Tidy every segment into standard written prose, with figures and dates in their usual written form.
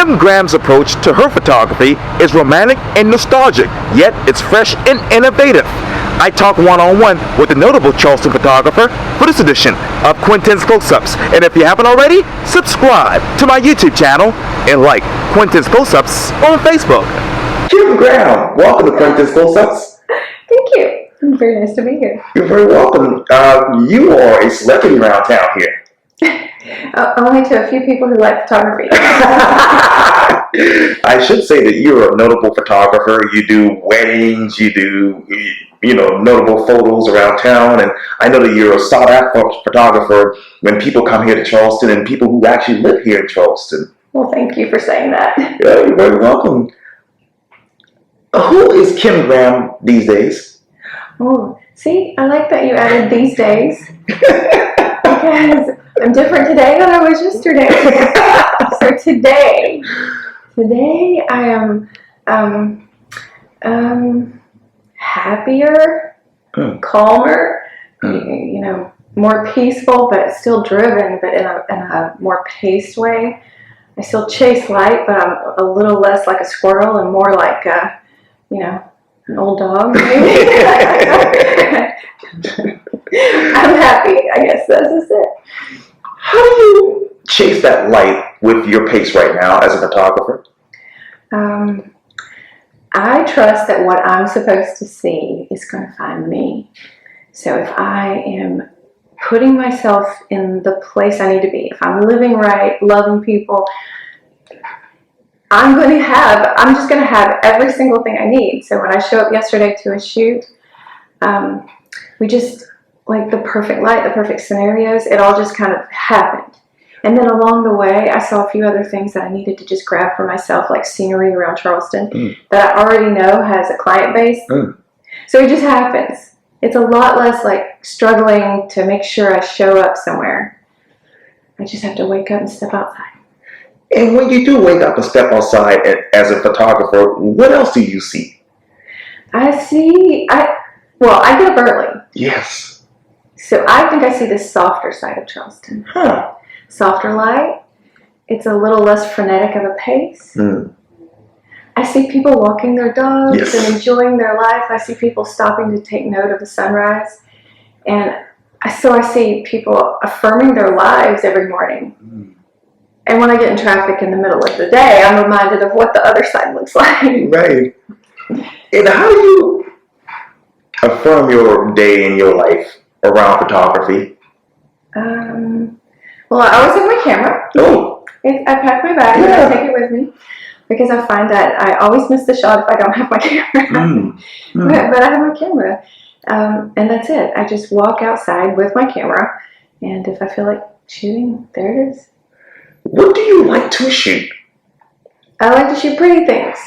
Kim Graham's approach to her photography is romantic and nostalgic, yet it's fresh and innovative. I talk one-on-one with the notable Charleston photographer for this edition of Quintin's Close-Ups. And if you haven't already, subscribe to my YouTube channel and like Quintin's Close-Ups on Facebook. Kim Graham, welcome to Quintin's Close-Ups. Thank you. Very nice to be here. You're very welcome. You are a celebrity around town here. Only to a few people who like photography. I should say that you're a notable photographer. You do weddings, you do, notable photos around town, and I know that you're a sought-after photographer when people come here to Charleston and people who actually live here in Charleston. Well, thank you for saying that. Yeah, you're very welcome. Who is Kim Graham these days? Oh, see, I like that you added these days. Because I'm different today than I was yesterday. So today I am happier, calmer, more peaceful, but still driven, but in a more paced way. I still chase light, but I'm a little less like a squirrel and more like an old dog, maybe. I'm happy, I guess that's just it. How do you chase that light with your pace right now as a photographer? I trust that what I'm supposed to see is going to find me. So if I am putting myself in the place I need to be, if I'm living right, loving people, I'm just going to have every single thing I need. So when I show up yesterday to a shoot, we just, like the perfect light, the perfect scenarios, it all just kind of happened. And then along the way, I saw a few other things that I needed to just grab for myself, like scenery around Charleston, that I already know has a client base. So it just happens. It's a lot less like struggling to make sure I show up somewhere. I just have to wake up and step outside. And when you do wake up and step outside as a photographer, what else do you see? I get up early. Yes. So I think I see the softer side of Charleston. Softer light. It's a little less frenetic of a pace. I see people walking their dogs and enjoying their life. I see people stopping to take note of the sunrise. And so I see people affirming their lives every morning. And when I get in traffic in the middle of the day, I'm reminded of what the other side looks like. Right. And how do you affirm your day and your life around photography? Well, I always have my camera. I pack my bag and I take it with me because I find that I always miss the shot if I don't have my camera. But I have my camera, and that's it. I just walk outside with my camera, and if I feel like shooting, there it is. What do you like to shoot? I like to shoot pretty things.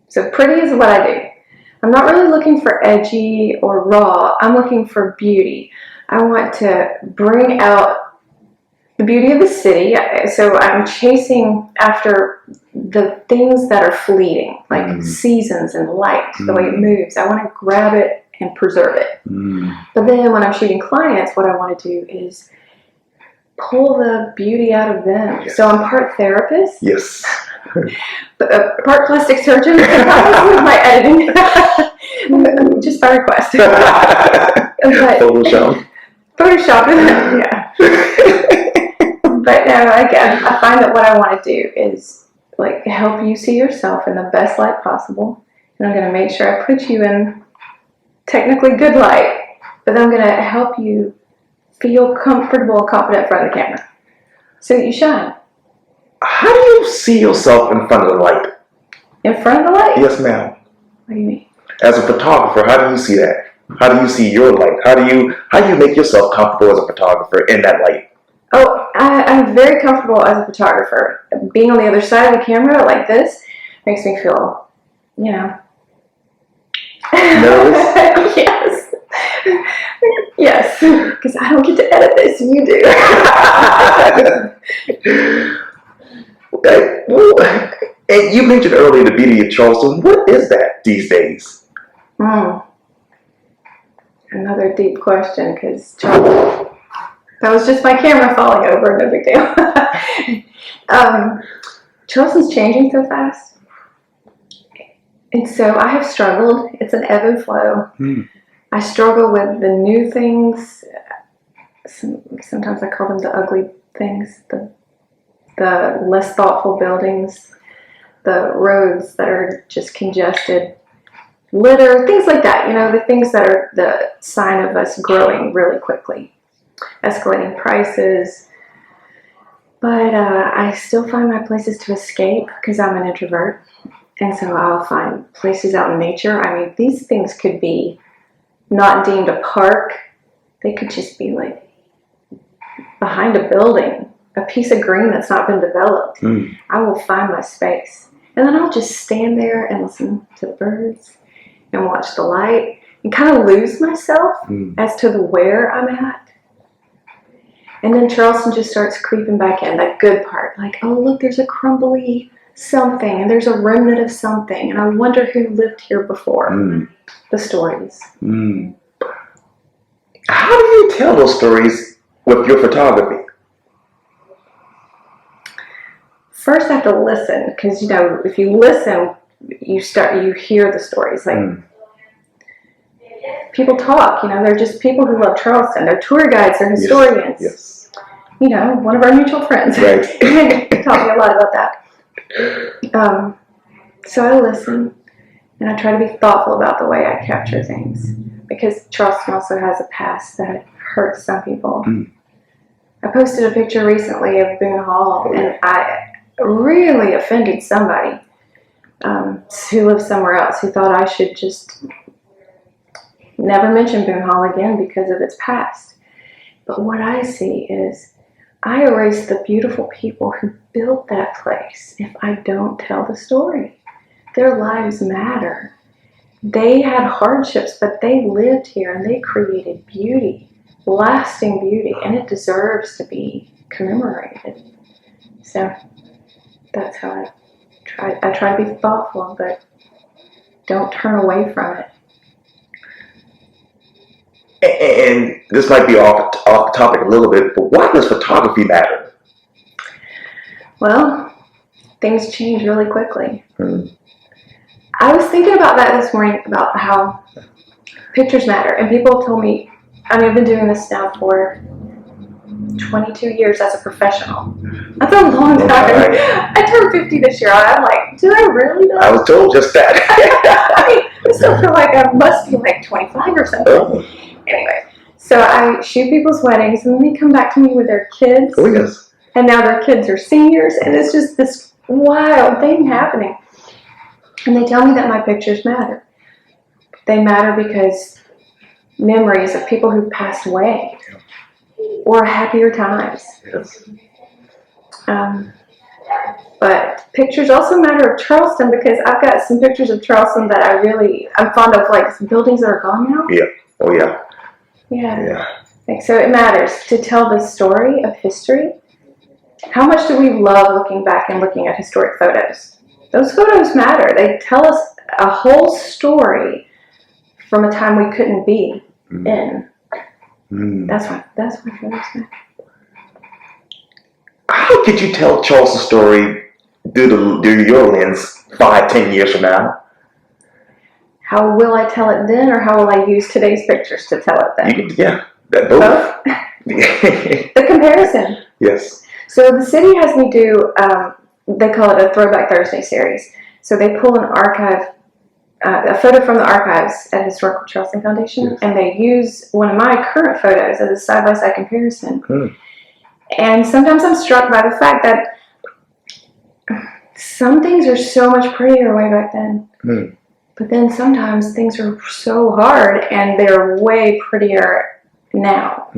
So pretty is what I do. I'm not really looking for edgy or raw. I'm looking for beauty. I want to bring out the beauty of the city. So I'm chasing after the things that are fleeting, like seasons and light, the way it moves. I want to grab it and preserve it. But then when I'm shooting clients, what I want to do is pull the beauty out of them. So I'm part therapist. Yes. Part plastic surgeon with my editing. Just by request. Photoshop, yeah. But no, again, I find that what I want to do is like help you see yourself in the best light possible. And I'm going to make sure I put you in technically good light, but then I'm going to help you feel comfortable and confident in front of the camera so that you shine. How do you see yourself in front of the light? In front of the light? Yes, ma'am. What do you mean? As a photographer, how do you see that? How do you see your light? How do you make yourself comfortable as a photographer in that light? Oh, I'm very comfortable as a photographer. Being on the other side of the camera like this makes me feel, nervous? Yes. Yes. Because I don't get to edit this. You do. And you mentioned earlier the beauty of Charleston. What is that these days? Another deep question, because that was just my camera falling over, no big deal. Charleston's changing so fast. And so I have struggled. It's an ebb and flow. I struggle with the new things. Sometimes I call them the ugly things, the less thoughtful buildings, the roads that are just congested, litter, things like that. The things that are the sign of us growing really quickly, escalating prices. But I still find my places to escape because I'm an introvert. And so I'll find places out in nature. I mean, these things could be not deemed a park. They could just be like behind a building, a piece of green that's not been developed. I will find my space. And then I'll just stand there and listen to the birds and watch the light and kind of lose myself as to where I'm at. And then Charleston just starts creeping back in, that good part. Like, oh, look, there's a crumbly something, and there's a remnant of something, and I wonder who lived here before. The stories. How do you tell those stories with your photography? First, I have to listen, because if you listen, you hear the stories. Like people talk. They're just people who love Charleston. They're tour guides. They're historians. Yes. One of our mutual friends. Right. Taught me a lot about that. So I listen, and I try to be thoughtful about the way I capture things, because Charleston also has a past that hurts some people. I posted a picture recently of Boone Hall, and I really offended somebody who lives somewhere else, who thought I should just never mention Boone Hall again because of its past. But what I see is I erase the beautiful people who built that place if I don't tell the story. Their lives matter. They had hardships, but they lived here and they created beauty, lasting beauty, and it deserves to be commemorated. So that's how I try to be thoughtful, but don't turn away from it. And this might be off topic a little bit, but why does photography matter? Well, things change really quickly. I was thinking about that this morning, about how pictures matter. And people told me, I've been doing this now for 22 years as a professional. That's a long time. I turned 50 this year. I'm like, did I really know? I was told just that. I still feel like I must be like 25 or something. Anyway, so I shoot people's weddings, and then they come back to me with their kids. Oh, yes. And now their kids are seniors, and it's just this wild thing happening. And they tell me that my pictures matter. They matter because memories of people who've passed away or happier times. Yes. But pictures also matter of Charleston, because I've got some pictures of Charleston that I'm fond of, like some buildings that are gone now. Yeah. Oh, yeah. Yeah. So it matters to tell the story of history. How much do we love looking back and looking at historic photos? Those photos matter. They tell us a whole story from a time we couldn't be in. That's why photos matter. How could you tell Charleston's story through your lens 5-10 years from now? How will I tell it then, or how will I use today's pictures to tell it then? Both. The comparison. Yes. So the city has me do, they call it a Throwback Thursday series. So they pull an archive, a photo from the archives at Historical Charleston Foundation, and they use one of my current photos as a side-by-side comparison. And sometimes I'm struck by the fact that some things are so much prettier way back then. But then sometimes things are so hard and they're way prettier now.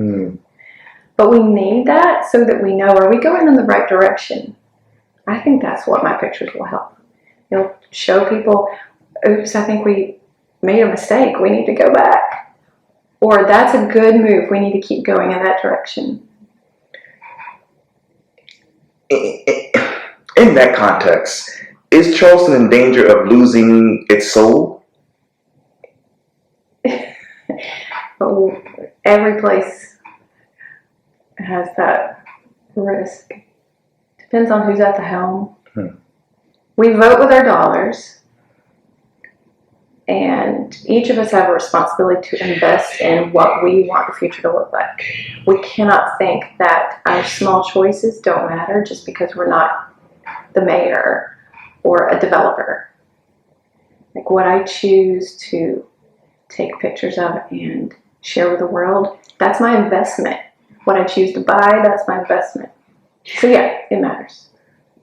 But we need that so that we know, are we going in the right direction? I think that's what my pictures will help. It'll show people, oops, I think we made a mistake. We need to go back. Or that's a good move. We need to keep going in that direction. In that context, is Charleston in danger of losing its soul? Oh, every place has that risk. Depends on who's at the helm. we vote with our dollars, and each of us have a responsibility to invest in what we want the future to look like. We cannot think that our small choices don't matter just because we're not the mayor or a developer. Like what I choose to take pictures of and share with the world, that's my investment. What I choose to buy, that's my investment. So yeah, it matters.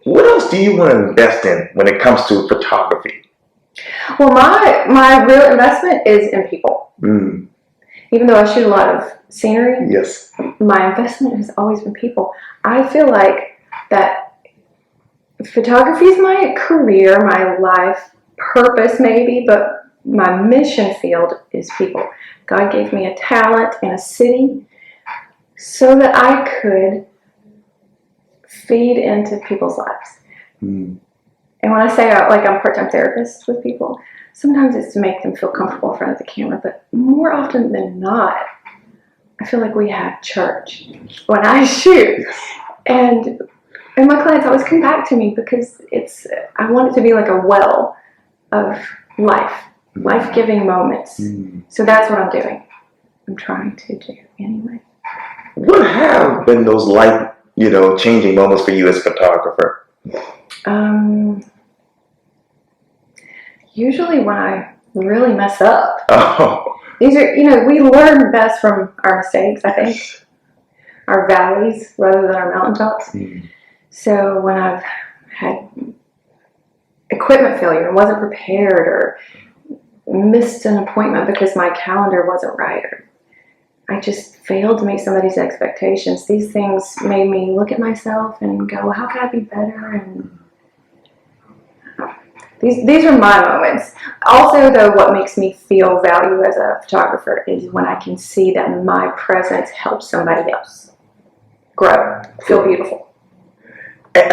What else do you want to invest in when it comes to photography? Well, my real investment is in people. Even though I shoot a lot of scenery, yes, my investment has always been people. I feel like that photography is my career, my life purpose maybe, but my mission field is people. God gave me a talent and a city so that I could feed into people's lives. And when I say like I'm a part-time therapist with people, sometimes it's to make them feel comfortable in front of the camera, but more often than not, I feel like we have church when I shoot. And my clients always come back to me because I want it to be like a well of life-giving moments. So that's what I'm doing. I'm trying to do anyway. What have been those life-changing moments for you as a photographer? Usually when I really mess up. Oh. These are, we learn best from our mistakes, I think. Our valleys rather than our mountaintops. So when I've had equipment failure and wasn't prepared or missed an appointment because my calendar wasn't right, or I just failed to meet somebody's expectations, these things made me look at myself and go, well, how can I be better? And these are my moments. Also, though, what makes me feel value as a photographer is when I can see that my presence helps somebody else grow, feel beautiful. And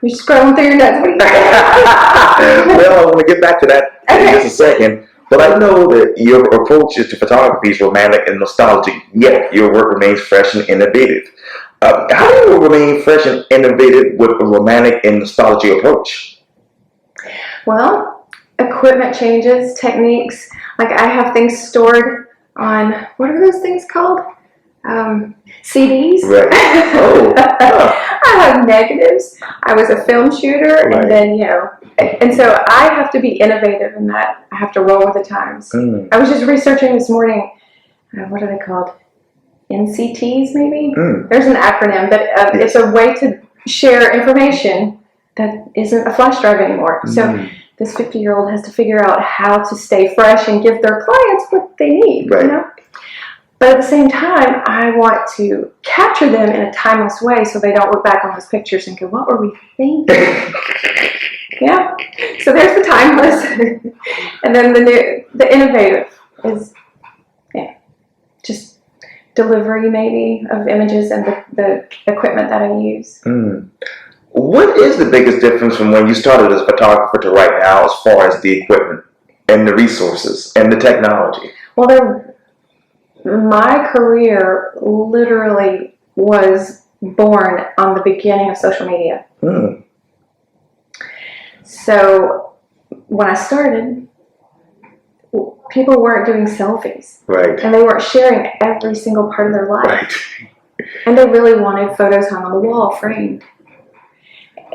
You're scrolling through your notes. What are you doing? Well, I want to get back to that in just a second. But I know that your approach to photography is romantic and nostalgic, yet your work remains fresh and innovative. How do you remain fresh and innovative with a romantic and nostalgic approach? Well, equipment changes, techniques. Like I have things stored on, what are those things called? CDs. Right. Oh. I have negatives. I was a film shooter, Right. and then, and so I have to be innovative in that. I have to roll with the times. I was just researching this morning, what are they called? NCTs, maybe? There's an acronym, but it's a way to share information that isn't a flash drive anymore. So this 50-year-old has to figure out how to stay fresh and give their clients what they need, Right. But at the same time, I want to capture them in a timeless way so they don't look back on those pictures and go, what were we thinking? Yeah. So there's the timeless. And then the innovative is, just delivery maybe of images and the equipment that I use. What is the biggest difference from when you started as a photographer to right now as far as the equipment and the resources and the technology? Well, my career literally was born on the beginning of social media. So when I started, people weren't doing selfies. Right. And they weren't sharing every single part of their life. Right. And they really wanted photos hung on the wall, framed.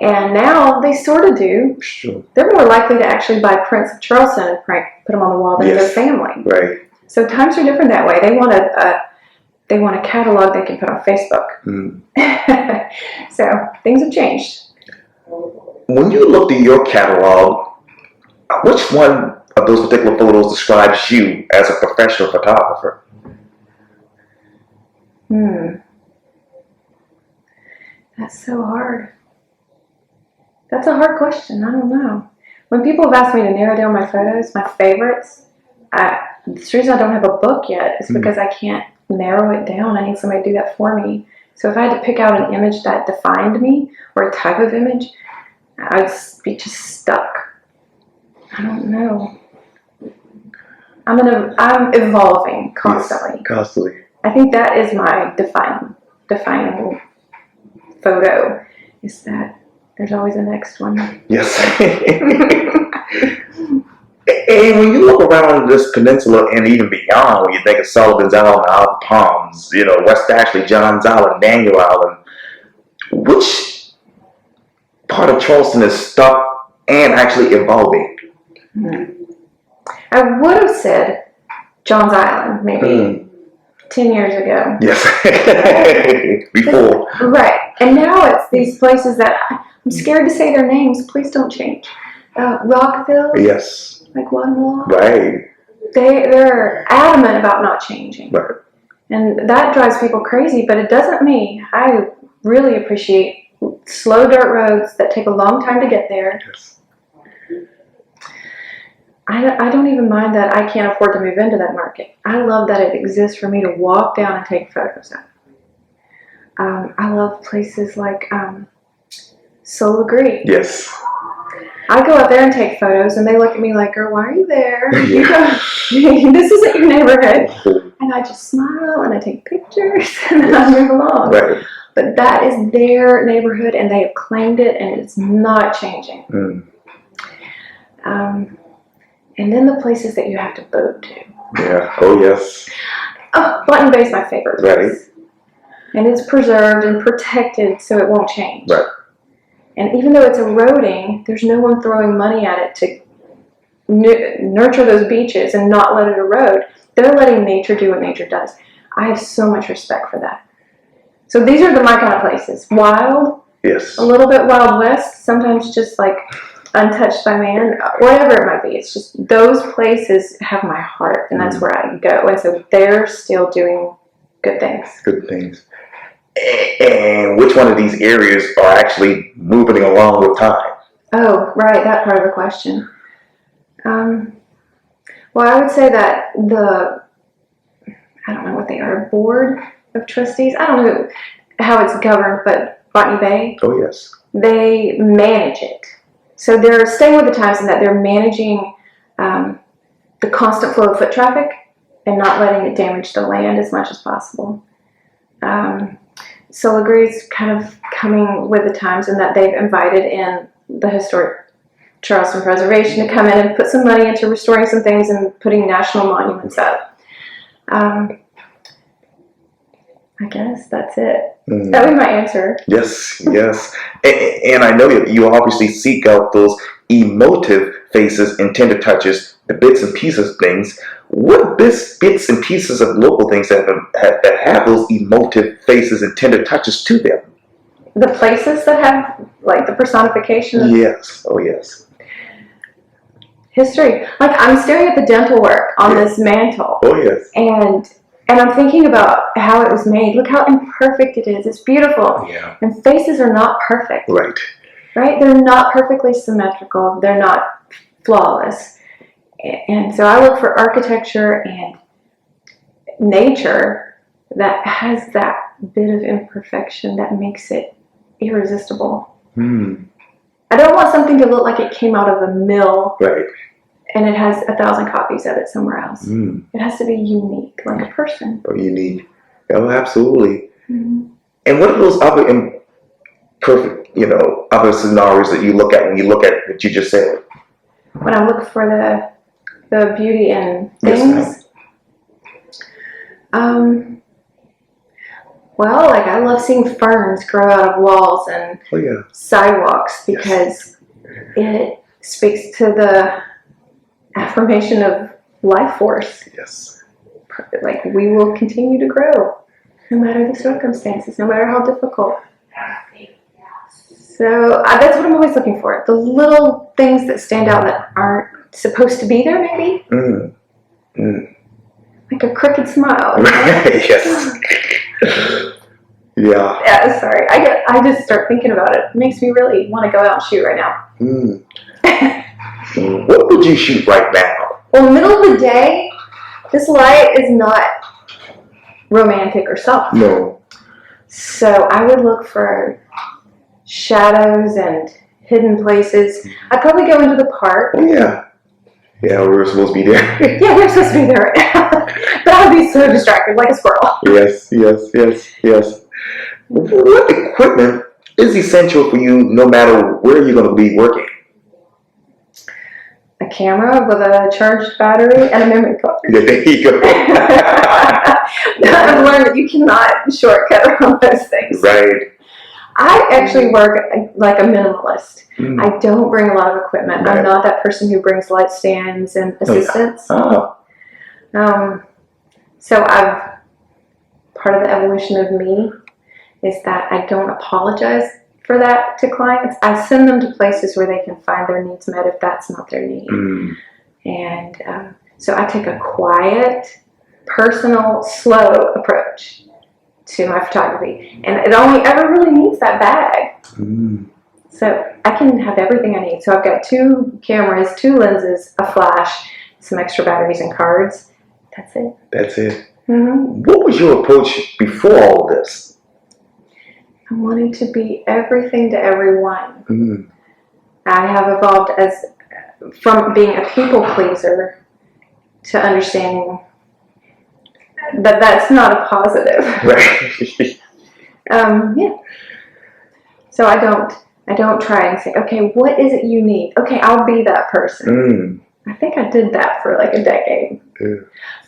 And now they sort of do. Sure. They're more likely to actually buy prints of Charleston and put them on the wall than their family. Right. So times are different that way. They want a catalog they can put on Facebook. So things have changed. When you looked at your catalog, which one of those particular photos describes you as a professional photographer? That's so hard. That's a hard question. I don't know. When people have asked me to narrow down my photos, my favorites, the reason I don't have a book yet is because I can't narrow it down. I need somebody to do that for me. So if I had to pick out an image that defined me, or a type of image, I'd be just stuck. I don't know. I'm evolving constantly. Yes, constantly. I think that is my defining photo, is that There's always a next one. Yes. And when you look around this peninsula and even beyond, when you think of Sullivan's Island, Isle of Palms, West Ashley, Johns Island, Daniel Island, which part of Charleston is stuck and actually evolving? I would have said Johns Island maybe 10 years ago. Yes. Before. Right. And now it's these places that I'm scared to say their names. Please don't change. Rockville. Yes. Like Guatemala. Right. They're adamant about not changing. Right. And that drives people crazy, but it doesn't me. I really appreciate slow dirt roads that take a long time to get there. Yes. I don't even mind that I can't afford to move into that market. I love that it exists for me to walk down and take photos of. I love places like Soul Agree. Yes. I go out there and take photos, and they look at me like, "Girl, why are you there? Yeah. This isn't your neighborhood." And I just smile and I take pictures, and then I move along. Right. But that is their neighborhood, and they have claimed it, and it's not changing. And then the places that you have to boat to. Yeah. Oh, yes. Oh, Botany Bay is my favorite place. Right. And it's preserved and protected so it won't change. Right. And even though it's eroding, there's no one throwing money at it to nurture those beaches and not let it erode. They're letting nature do what nature does. I have so much respect for that. So these are my kind of places. Wild. Yes. A little bit Wild West. Sometimes just like untouched by man. Whatever it might be. It's just those places have my heart. And that's where I go. And so they're still doing good things. Good things. And which one of these areas are actually moving along with time? Oh, right, that part of the question. Well, I would say that I don't know what they are, board of trustees. I don't know how it's governed, but Botany Bay. Oh, yes. They manage it. So they're staying with the times in that they're managing the constant flow of foot traffic and not letting it damage the land as much as possible. Soul Agree is kind of coming with the times in that they've invited in the historic Charleston Preservation to come in and put some money into restoring some things and putting national monuments up. I guess that's it. That would be my answer. Yes, yes. And I know you obviously seek out those emotive faces and tender touches, the bits and pieces of things. What bits and pieces of local things that have those emotive faces and tender touches to them? The places that have, like, the personification of Yes. Oh, yes. history. Like, I'm staring at the dental work on this mantle. Oh, yes. And I'm thinking about how it was made. Look how imperfect it is. It's beautiful. Yeah. And faces are not perfect. Right. Right? They're not perfectly symmetrical. They're not flawless. And so I look for architecture and nature that has that bit of imperfection that makes it irresistible. I don't want something to look like it came out of a mill. Right. And it has 1,000 copies of it somewhere else. It has to be unique, like a person. Oh, unique. Oh, absolutely. Mm-hmm. And what are those other imperfect, other scenarios that you look at when you look at what you just said? When I look for the beauty in things, well, like I love seeing ferns grow out of walls and sidewalks because it speaks to the affirmation of life force. Yes. Like we will continue to grow no matter the circumstances, no matter how difficult. So that's what I'm always looking for. The little things that stand out that aren't supposed to be there, maybe. Like a crooked smile. Yes. Yeah. Yeah, sorry. I just start thinking about it. It makes me really want to go out and shoot right now. What would you shoot right now? Well, middle of the day, this light is not romantic or soft. No. So I would look for shadows and hidden places. I'd probably go into the park. Oh, yeah. Yeah, we were supposed to be there. Yeah, we're supposed to be there right now. But I would be so distracted, like a squirrel. Yes. What equipment is essential for you no matter where you're going to be working? A camera with a charged battery and a memory card. There you go. I've learned that you cannot shortcut around those things. Right. I actually work like a minimalist. I don't bring a lot of equipment. Right. I'm not that person who brings light stands and assistants. Oh. So part of the evolution of me is that I don't apologize for that to clients. I send them to places where they can find their needs met if that's not their need. And so I take a quiet, personal, slow approach to my photography. And it only ever really needs that bag. So I can have everything I need. So I've got 2 cameras, 2 lenses, a flash, some extra batteries and cards. That's it. That's it. Mm-hmm. What was your approach before all of this? I wanted to be everything to everyone. I have evolved from being a people pleaser to understanding that that's not a positive. Right. Yeah. So I don't try and say, okay, what is it you need? Okay, I'll be that person. I think I did that for like a decade.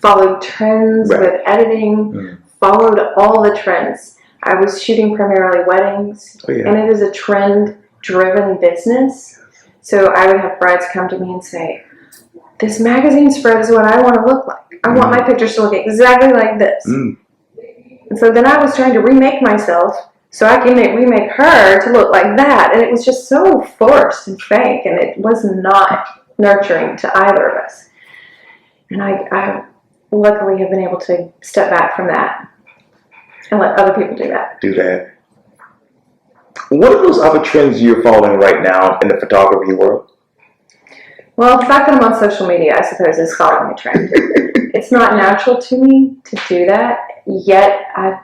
Followed trends with editing, followed all the trends. I was shooting primarily weddings, and it is a trend-driven business. So I would have brides come to me and say, this magazine spread is what I want to look like. I want my pictures to look exactly like this. And so then I was trying to remake myself so I can remake her to look like that. And it was just so forced and fake, and it was not nurturing to either of us. And I luckily have been able to step back from that and let other people do that. What are those other trends you're following right now in the photography world? Well, the fact that I'm on social media, I suppose, is following a trend. It's not natural to me to do that, yet I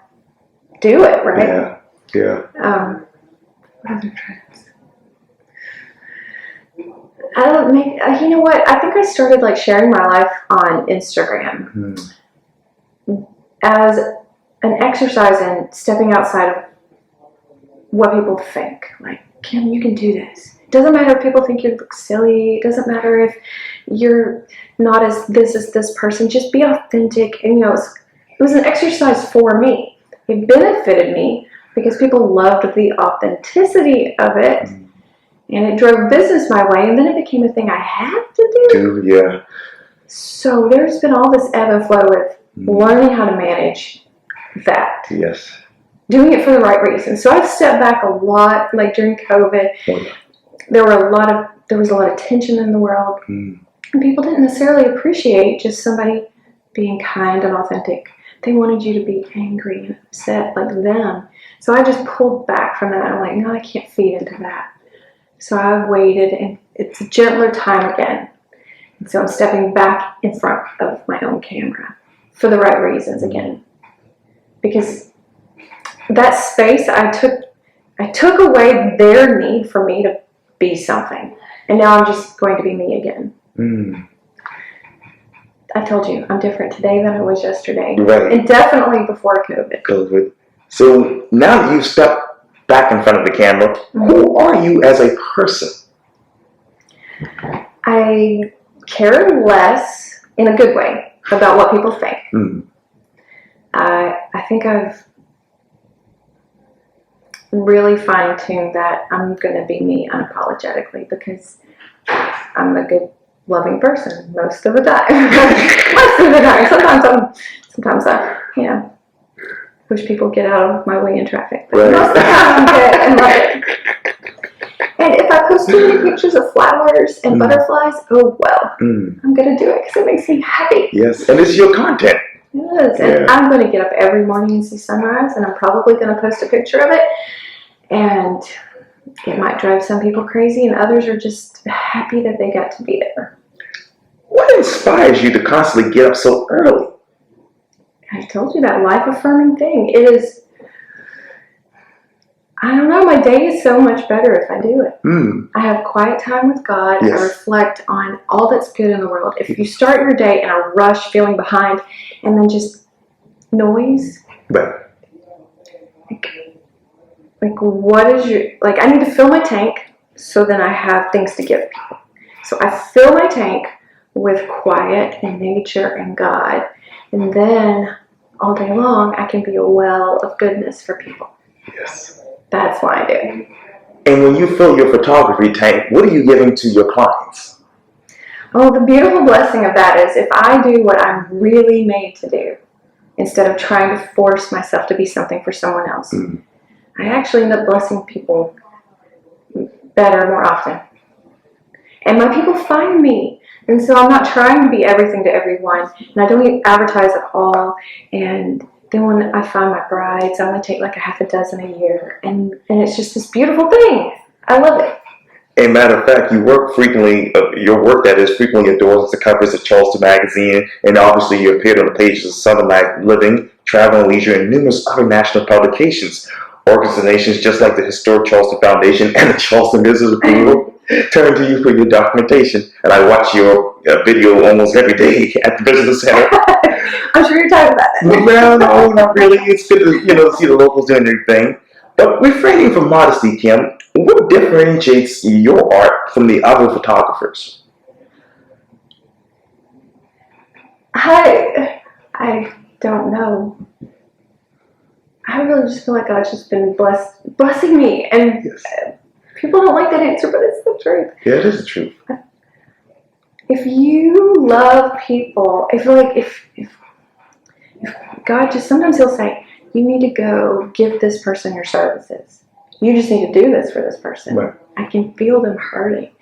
do it, right? Yeah. What other trends? I don't make, you know what? I think I started like sharing my life on Instagram as an exercise in stepping outside of what people think. Like, Kim, you can do this. It doesn't matter if people think you look silly. It doesn't matter if you're not as this person. Just be authentic. And, it was an exercise for me. It benefited me because people loved the authenticity of it. And it drove business my way. And then it became a thing I had to do. So there's been all this ebb and flow with learning how to manage that. Doing it for the right reasons. So I've stepped back a lot, like during COVID. There was a lot of tension in the world. And people didn't necessarily appreciate just somebody being kind and authentic. They wanted you to be angry and upset like them. So I just pulled back from that. I'm like, no, I can't feed into that. So I waited, and it's a gentler time again. And so I'm stepping back in front of my own camera for the right reasons again. Because that space I took away their need for me to be something. And now I'm just going to be me again. I told you, I'm different today than I was yesterday. And definitely before COVID. So now that you've stepped back in front of the camera, who are you as a person? I care less, in a good way, about what people think. I think I've really fine-tuned that I'm going to be me unapologetically because I'm a good, loving person most of the time. Most of the time. Sometimes I, wish people get out of my way in traffic. But most of the time I'm good and love it. And if I post too many pictures of flowers and butterflies, oh well. I'm going to do it because it makes me happy. Yes, and it's your content. It is. And I'm going to get up every morning and see sunrise, and I'm probably going to post a picture of it. And it might drive some people crazy, and others are just happy that they got to be there. What inspires you to constantly get up so early? I told you that life-affirming thing. It is, I don't know, my day is so much better if I do it. I have quiet time with God. I reflect on all that's good in the world. If you start your day in a rush, feeling behind, and then just noise, what is your, I need to fill my tank so then I have things to give people. So I fill my tank with quiet and nature and God, and then all day long I can be a well of goodness for people. Yes. That's what I do. And when you fill your photography tank, what are you giving to your clients? Oh, the beautiful blessing of that is if I do what I'm really made to do, instead of trying to force myself to be something for someone else, I actually end up blessing people better more often. And my people find me. And so I'm not trying to be everything to everyone. And I don't even advertise at all. And then when I find my brides, I only take like a half a dozen a year. And it's just this beautiful thing. I love it. A matter of fact, you work frequently, your work that is frequently endorsed the covers of Charleston magazine, and obviously you appeared on the pages of Southern Life Living, Travel and Leisure, and numerous other national publications. Organizations just like the Historic Charleston Foundation and the Charleston Business Bureau turn to you for your documentation. And I watch your video almost every day at the Business Center. I'm sure you're talking about that. Well, no, not really. It's good to see the locals doing their thing. But refraining from modesty, Kim, what differentiates your art from the other photographers? I don't know. I really just feel like God's just been blessing me. And Yes. People don't like that answer, but it's the truth. Yeah, it is the truth. If you love people, I feel like if God just, sometimes he'll say, you need to go give this person your services. You just need to do this for this person. Right. I can feel them hurting.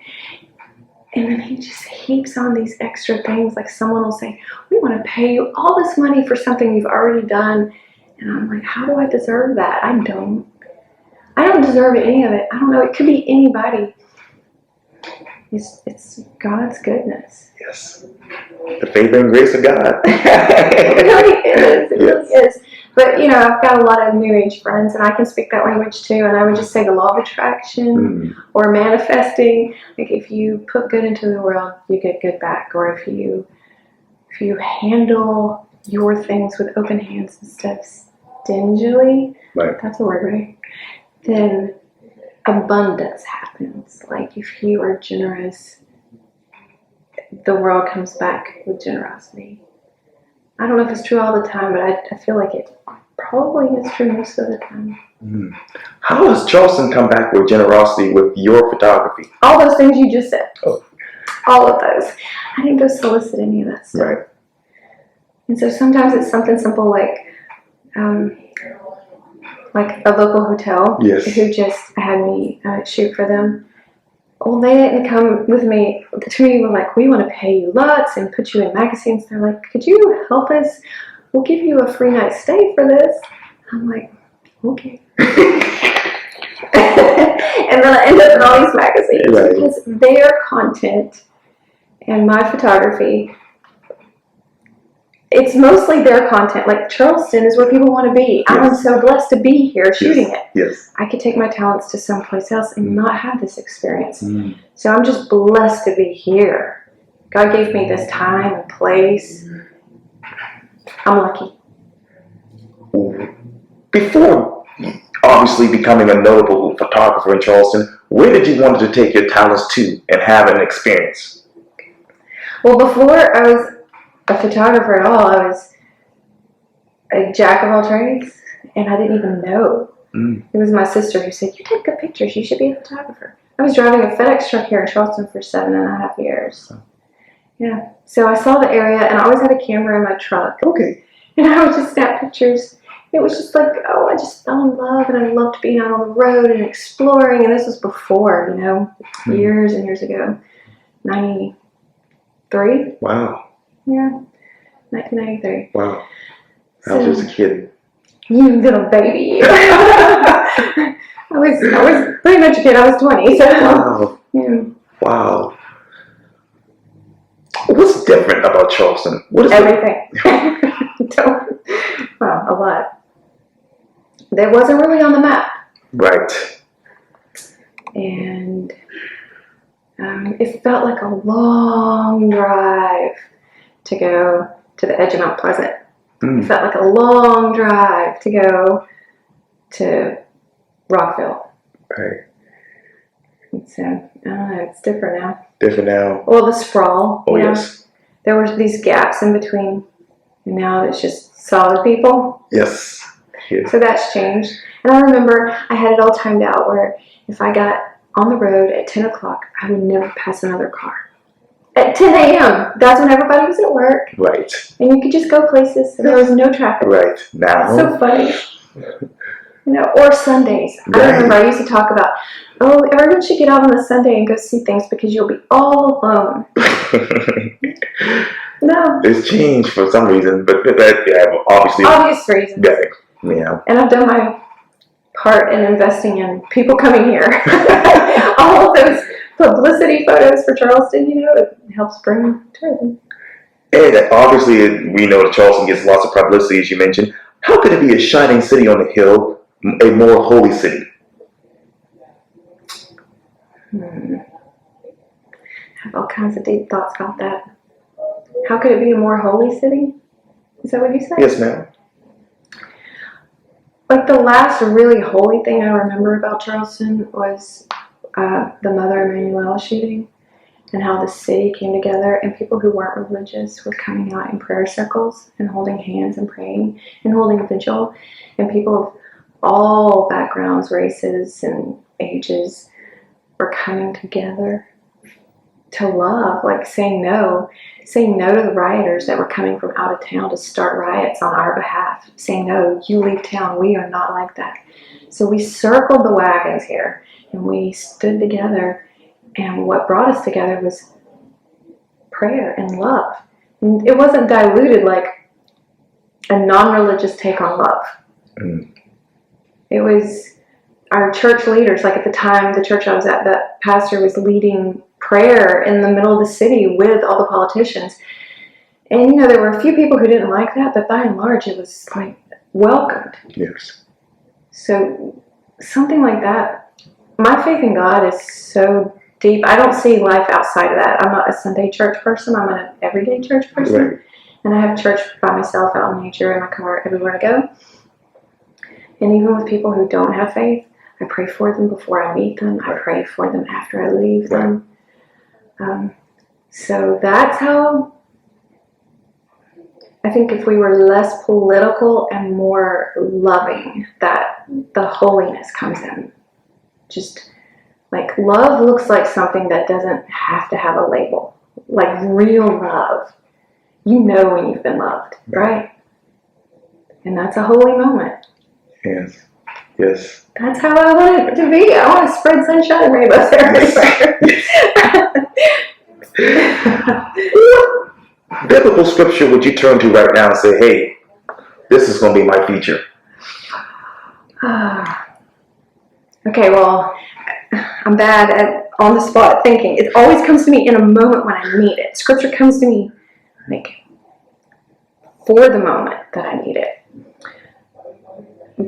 And then he just heaps on these extra things. Like someone will say, we want to pay you all this money for something you've already done. And I'm like, how do I deserve that? I don't deserve any of it. I don't know. It could be anybody. It's God's goodness. Yes. The favor and grace of God. It really is. It Yes. really is. But, I've got a lot of New Age friends, and I can speak that language too. And I would just say the law of attraction or manifesting. Like if you put good into the world, you get good back. Or if you handle your things with open hands instead of stingily, Right. that's a word, right? Then abundance happens. Like if you are generous, the world comes back with generosity. I don't know if it's true all the time, but I feel like it probably is true most of the time. How has Charleston come back with generosity with your photography? All those things you just said. Oh. All of those. I didn't go solicit any of that stuff. Right. And so sometimes it's something simple like a local hotel who just had me shoot for them. Well, they didn't come with me. To me, were like, we want to pay you lots and put you in magazines. They're like, could you help us? We'll give you a free night stay for this. I'm like, okay. And then I end up in all these magazines because their content and my photography, it's mostly their content. Like Charleston is where people want to be. Yes. I'm so blessed to be here shooting it. Yes. I could take my talents to someplace else and not have this experience. So I'm just blessed to be here. God gave me this time and place. I'm lucky. Before obviously becoming a notable photographer in Charleston, where did you want to take your talents to and have an experience? Well, before I was a photographer at all, I was a jack of all trades, and I didn't even know. It was my sister who said, you take good pictures, you should be a photographer. I was driving a FedEx truck here in Charleston for 7.5 years. Yeah, so I saw the area, and I always had a camera in my truck. Okay. And I would just snap pictures. It was just like, I just fell in love, and I loved being out on the road and exploring, and this was before, years and years ago. 93? Wow. Yeah, 1993. Wow. I was just a kid. You little baby. I was pretty much a kid. I was 20. So. Wow. Yeah. Wow. What's different about Charleston? What is everything? Well, a lot. That wasn't really on the map. Right. And it felt like a long drive to go to the edge of Mount Pleasant. It felt like a long drive to go to Rockville. Right. So, it's different now. Different now. Well, the sprawl. Oh, yes. There were these gaps in between. And now it's just solid people. Yes. Yes. So that's changed. And I remember I had it all timed out where if I got on the road at 10 o'clock, I would never pass another car. At 10 a.m., that's when everybody was at work. Right. And you could just go places and there was no traffic. Right. Now. It's so funny. Or Sundays. Right. I remember I used to talk about, everyone should get out on a Sunday and go see things because you'll be all alone. No. It's changed for some reason, but obviously. Obvious reasons. Yeah. And I've done my part in investing in people coming here. All of those publicity photos for Charleston, it helps bring tourism. And obviously, we know that Charleston gets lots of publicity, as you mentioned. How could it be a shining city on the hill, a more holy city? I have all kinds of deep thoughts about that. How could it be a more holy city? Is that what you said? Yes, ma'am. Like the last really holy thing I remember about Charleston was the Mother Emanuel shooting and how the city came together and people who weren't religious were coming out in prayer circles and holding hands and praying and holding vigil, and people of all backgrounds, races, and ages were coming together to love, like saying no to the rioters that were coming from out of town to start riots on our behalf, saying no, you leave town, we are not like that. So we circled the wagons here and we stood together, and what brought us together was prayer and love. And it wasn't diluted like a non-religious take on love. It was our church leaders, like at the time, the church I was at, that pastor was leading prayer in the middle of the city with all the politicians. And, there were a few people who didn't like that, but by and large, it was like welcomed. Yes. So something like that. My faith in God is so deep. I don't see life outside of that. I'm not a Sunday church person. I'm an everyday church person. Right. And I have church by myself, out in nature, in my car, everywhere I go. And even with people who don't have faith, I pray for them before I meet them. I pray for them after I leave them. So that's how I think if we were less political and more loving, that the holiness comes in. Just like love looks like something that doesn't have to have a label. Like real love. You know when you've been loved, right? And that's a holy moment. Yes. Yes. That's how I want it to be. I want to spread sunshine and rainbows everywhere. What biblical scripture would you turn to right now and say, hey, this is going to be my feature? Okay, well, I'm bad at on the spot thinking. It always comes to me in a moment when I need it. Scripture comes to me like for the moment that I need it.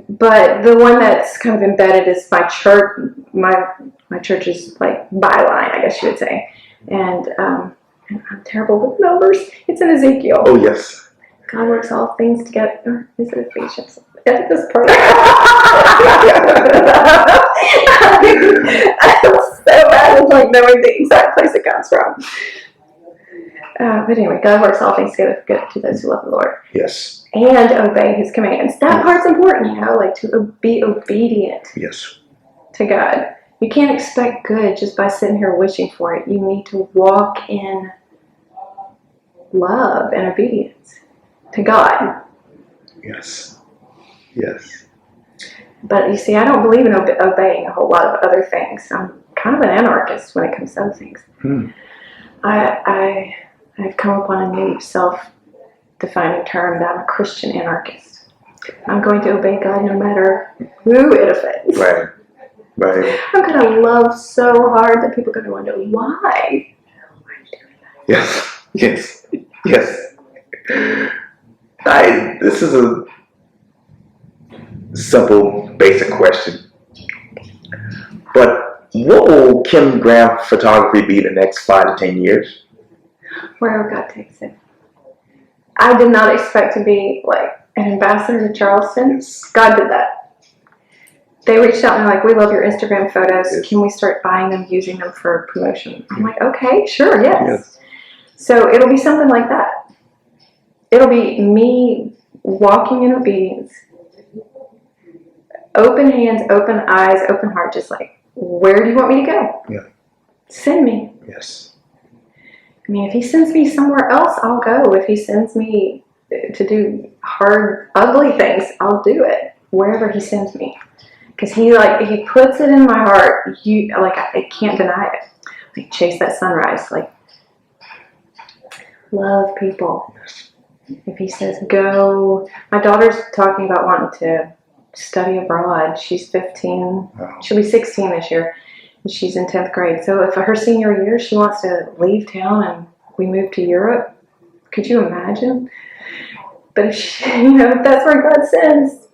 But the one that's kind of embedded is my church. My church's like byline, I guess you would say. And I'm terrible with numbers. It's in Ezekiel. Oh, yes. God works all things together. Is it Ephesians? Edit this part. I'm so bad at knowing the exact place it comes from. But anyway, God works all things together for good to those who love the Lord. Yes. And obey His commands. That part's important, to be obedient. Yes. To God. You can't expect good just by sitting here wishing for it. You need to walk in love and obedience to God. Yes. Yes. But you see, I don't believe in obeying a whole lot of other things. I'm kind of an anarchist when it comes to other things. I've come upon a new self-defining term that I'm a Christian anarchist. I'm going to obey God no matter who it offends. Right. Right. I'm going to love so hard that people are going to wonder, why? Why are you doing that? Yes. Yes. Yes. This is a simple, basic question. But what will Kim Graham photography be the next 5 to 10 years? Wherever God takes it. I did not expect to be like an ambassador to Charleston. God did that. They reached out and they're like, we love your Instagram photos. Yes. Can we start buying them, using them for promotion? I'm like, okay, sure, yes. Yes. So it'll be something like that. It'll be me walking in obedience, open hands, open eyes, open heart, just like, where do you want me to go? Yeah. Send me. Yes. I mean, if he sends me somewhere else, I'll go. If he sends me to do hard, ugly things, I'll do it wherever he sends me. Because he puts it in my heart. I can't deny it. Like, chase that sunrise. Like, love people. If he says go, my daughter's talking about wanting to study abroad. She's 15. Wow. She'll be 16 this year. And she's in 10th grade. So if her senior year she wants to leave town and we move to Europe, could you imagine? But if she, if that's where God sends,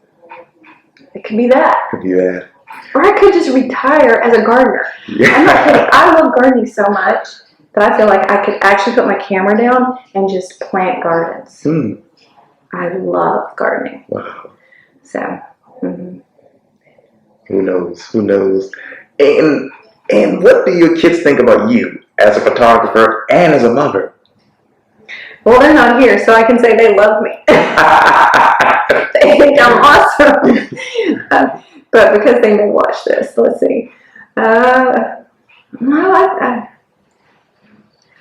it could be that. Could be that. Or I could just retire as a gardener. Yeah. I'm not kidding. I love gardening so much that I feel like I could actually put my camera down and just plant gardens. I love gardening. Wow. So, mm-hmm. Who knows? Who knows? And what do your kids think about you as a photographer and as a mother? Well, they're not here, so I can say they love me. They think I'm awesome. But because they may watch this, let's see. No,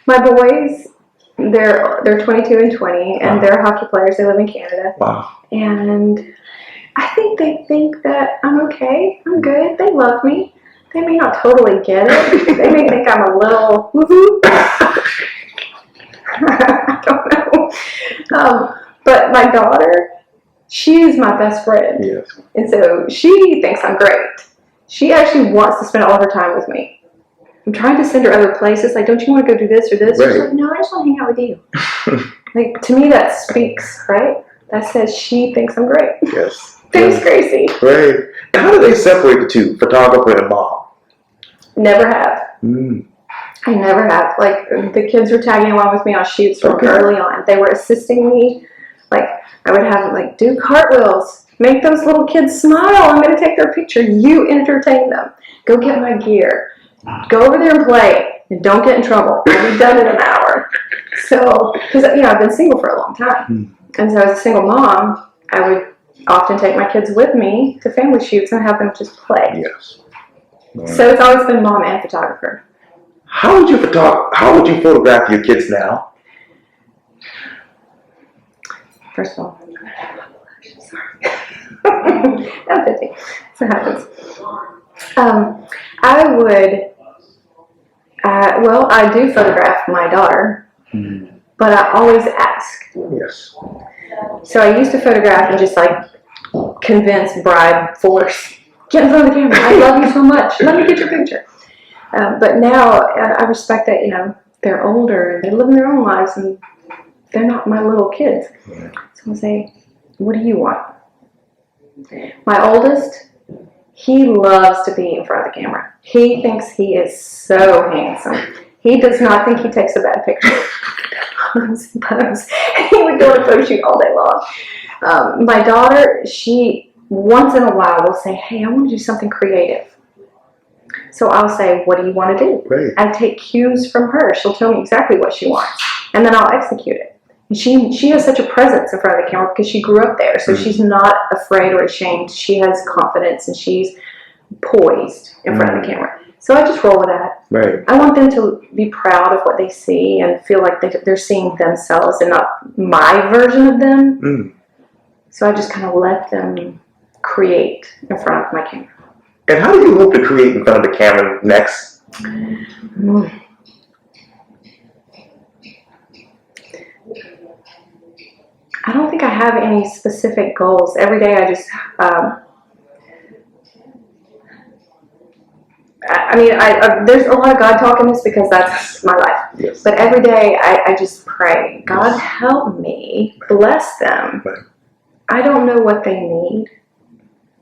my boys, they're 22 and 20, and they're hockey players. They live in Canada. Wow. And I think they think that I'm okay. I'm good. They love me. They may not totally get it. They may think I'm a little woohoo. I don't know. But my daughter, she's my best friend. Yes. And so she thinks I'm great. She actually wants to spend all of her time with me. I'm trying to send her other places. Like, don't you want to go do this or this? Right. She's like, no, I just want to hang out with you. Like, to me, that speaks, right? That says she thinks I'm great. Yes. Thanks, Gracie. Right. And how do they separate the two, photographer and mom? Never have. I never have. Like, the kids were tagging along with me on shoots from early on. They were assisting me. Like, I would have them, like, do cartwheels. Make those little kids smile. I'm going to take their picture. You entertain them. Go get my gear. Go over there and play. And don't get in trouble. I'll be done in an hour. So, because, I've been single for a long time. And so as a single mom, I would often take my kids with me to family shoots and have them just play. Yes. Right. So it's always been mom and photographer. How would you photograph your kids now? First of all, sorry. I'm 50. So it happens. I would, I do photograph my daughter, but I always ask. Yes. So I used to photograph and just like convince, bribe, force. Get in front of the camera. I love you so much. Let me get your picture. But now I respect that, they're older and they live their own lives and they're not my little kids. Yeah. So I'll say, what do you want? My oldest, he loves to be in front of the camera. He thinks he is so handsome. He does not think he takes a bad picture. He would go on a photo shoot all day long. My daughter, she once in a while will say, hey, I want to do something creative. So I'll say, what do you want to do? Right. I take cues from her. She'll tell me exactly what she wants. And then I'll execute it. And she has such a presence in front of the camera because she grew up there. So she's not afraid or ashamed. She has confidence and she's poised in front of the camera. So I just roll with that. Right. I want them to be proud of what they see and feel like they're seeing themselves and not my version of them. So I just kind of let them create in front of my camera. And how do you hope to create in front of the camera next? I don't think I have any specific goals. Every day I just, there's a lot of God talk in this because that's my life. Yes. But every day I just pray, God help me, bless them. Right. I don't know what they need.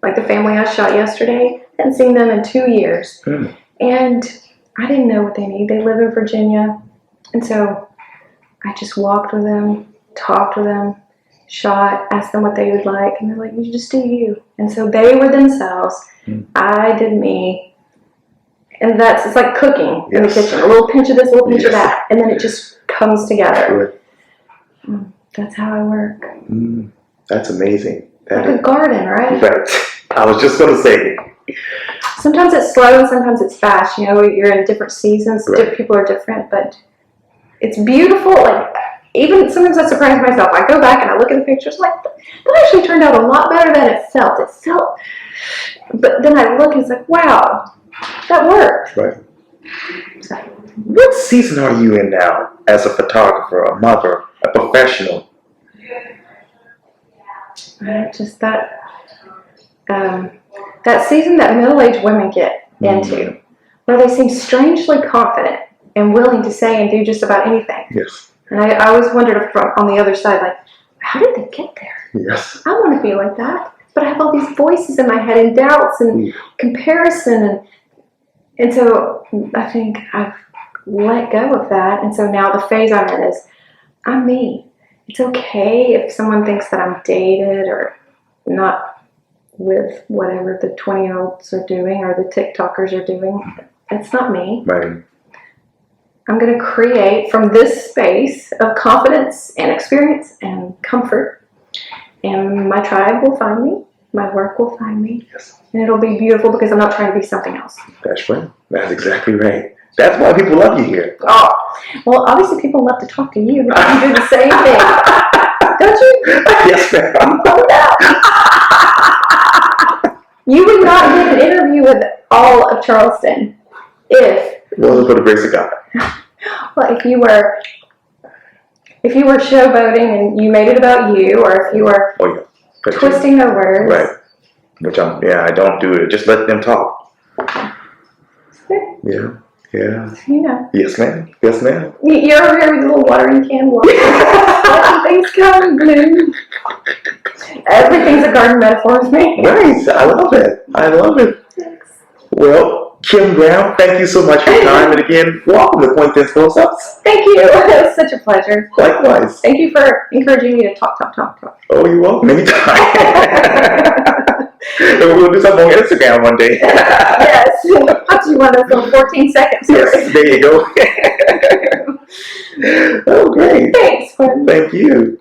Like the family I shot yesterday, I hadn't seen them in 2 years. And I didn't know what they need. They live in Virginia. And so I just walked with them, talked with them, shot, asked them what they would like, and they're like, you just do you. And so they were themselves. I did me. And it's like cooking in the kitchen. A little pinch of this, a little pinch of that. And then it just comes together. That's how I work. That's amazing. Like a garden, right? I was just going to say. Sometimes it's slow and sometimes it's fast. You know, you're in different seasons. People are different, but it's beautiful. Like, even sometimes I surprise myself. I go back and I look at the pictures, like, that actually turned out a lot better than it felt. But then I look and it's like, wow, that worked. Right. So. What season are you in now as a photographer, a mother, a professional? Just that season that middle-aged women get into, where they seem strangely confident and willing to say and do just about anything. Yes. And I always wondered on the other side, like, how did they get there? Yes. I want to be like that, but I have all these voices in my head and doubts and comparison, and so I think I've let go of that, and so now the phase I'm in is I'm me. It's okay if someone thinks that I'm dated or not with whatever the 20-year-olds are doing or the TikTokers are doing. It's not me. Right. I'm going to create from this space of confidence and experience and comfort. And my tribe will find me. My work will find me. Yes. And it'll be beautiful because I'm not trying to be something else. That's right. That's exactly right. That's why people love you here. Oh, well, obviously people love to talk to you because you do the same thing. Don't you? Yes, ma'am. You would not get an interview with all of Charleston if... It wasn't for the grace of God. Well, if you were showboating and you made it about you, or if you were twisting their words. Right. Which I don't do it. Just let them talk. Yeah. Yeah. You know. Yes, ma'am. Yes, ma'am. You're over here with a little watering can, letting things come and bloom. Everything's a garden metaphor with me. Nice. I love it. I love it. Thanks. Well, Kim Brown, thank you so much for your time. And again, welcome to Quintin's Close-Ups. Thank you. It was such a pleasure. Likewise. Thank you for encouraging me to talk. Oh, you're welcome. Anytime. And we'll do something on Instagram one day. Yes. How do you want us on 14 seconds? Yes, there you go. Oh, great. Thanks, Quintin. Thank you.